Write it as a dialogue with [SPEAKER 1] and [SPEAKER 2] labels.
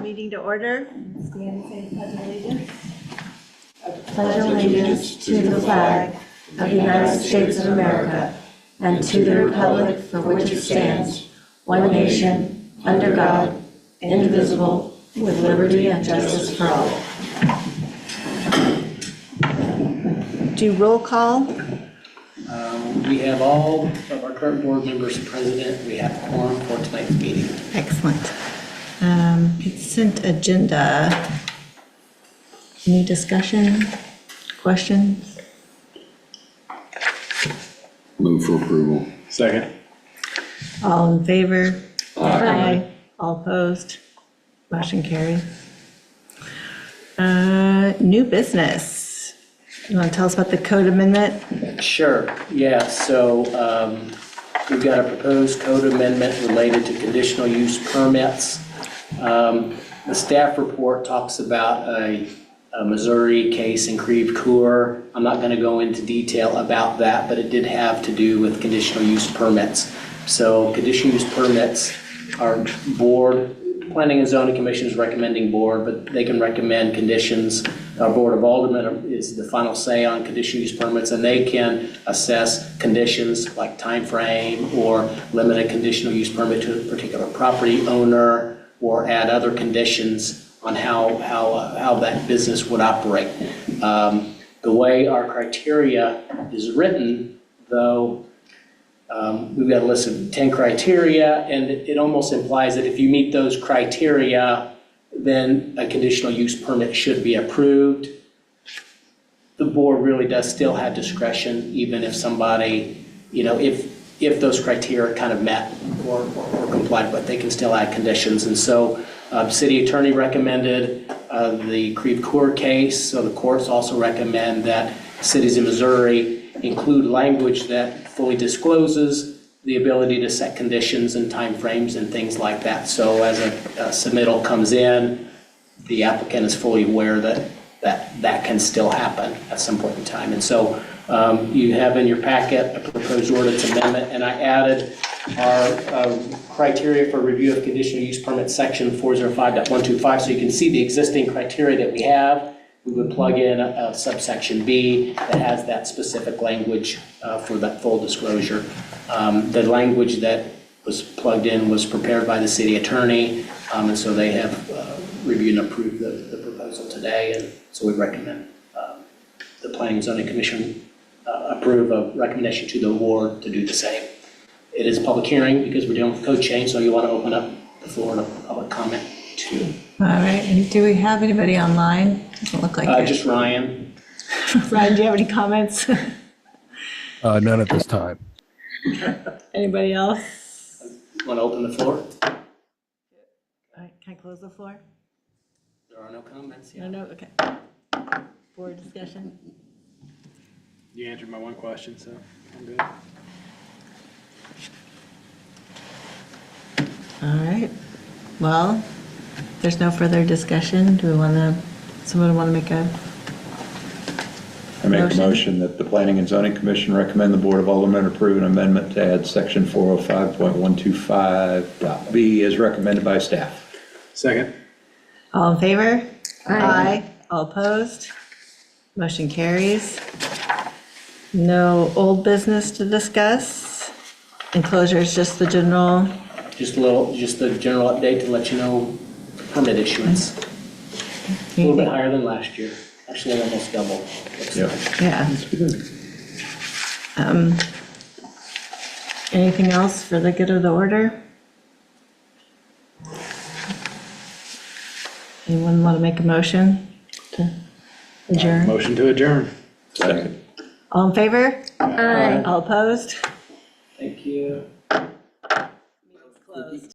[SPEAKER 1] meeting to order. Stand and say pledge of allegiance. Pledge allegiance to the flag of the United States of America and to the republic for which it stands, one nation, under God, indivisible, with liberty and justice for all. Do roll call.
[SPEAKER 2] We have all of our current board members present. We have a quorum for tonight's meeting.
[SPEAKER 1] Excellent. Consent agenda. Any discussion, questions?
[SPEAKER 3] Move for approval.
[SPEAKER 4] Second.
[SPEAKER 1] All in favor?
[SPEAKER 3] Aye.
[SPEAKER 1] All opposed? Motion carried. New business. You want to tell us about the code amendment?
[SPEAKER 2] Sure, yeah, so we've got a proposed code amendment related to conditional use permits. The staff report talks about a Missouri case in Creve Coeur. I'm not going to go into detail about that, but it did have to do with conditional use permits. So conditional use permits are board, Planning and Zoning Commission is recommending board, but they can recommend conditions. Our Board of Aldermen is the final say on conditional use permits, and they can assess conditions like time frame or limit a conditional use permit to a particular property owner or add other conditions on how that business would operate. The way our criteria is written, though, we've got a list of 10 criteria, and it almost implies that if you meet those criteria, then a conditional use permit should be approved. The board really does still have discretion, even if somebody, if those criteria kind of met or complied with, they can still add conditions. And so city attorney recommended the Creve Coeur case, so the courts also recommend that cities in Missouri include language that fully discloses the ability to set conditions and timeframes and things like that. So as a submittal comes in, the applicant is fully aware that can still happen at some point in time. And so you have in your packet a proposed ordinance amendment, and I added our criteria for review of conditional use permit section 405.125, so you can see the existing criteria that we have. We would plug in a subsection B that has that specific language for that full disclosure. The language that was plugged in was prepared by the city attorney, and so they have reviewed and approved the proposal today, and so we recommend the Planning and Zoning Commission approve a recommendation to the board to do the same. It is a public hearing because we're dealing with code change, so you want to open up the floor to public comment too.
[SPEAKER 1] All right, and do we have anybody online? Doesn't look like it.
[SPEAKER 2] Just Ryan.
[SPEAKER 1] Ryan, do you have any comments?
[SPEAKER 4] None at this time.
[SPEAKER 1] Anybody else?
[SPEAKER 2] Want to open the floor?
[SPEAKER 1] All right, can I close the floor?
[SPEAKER 2] There are no comments.
[SPEAKER 1] No, okay. Board discussion?
[SPEAKER 4] You answered my one question, so I'm good.
[SPEAKER 1] All right, well, if there's no further discussion, someone want to make a
[SPEAKER 3] I make a
[SPEAKER 1] motion?
[SPEAKER 3] motion that the Planning and Zoning Commission recommend the Board of Aldermen approve an amendment to add section 405.125.b as recommended by staff.
[SPEAKER 4] Second.
[SPEAKER 1] All in favor? Aye. All opposed? Motion carries. No old business to discuss. Enclosure is just the general.
[SPEAKER 2] Just the general update to let you know permit issuance. A little bit higher than last year. Actually, almost double.
[SPEAKER 3] Yep.
[SPEAKER 1] Yeah. Anything else for the good of the order? Anyone want to make a motion to adjourn?
[SPEAKER 4] Motion to adjourn.
[SPEAKER 3] Second.
[SPEAKER 1] All in favor? Aye. All opposed?
[SPEAKER 2] Thank you.
[SPEAKER 1] Closed.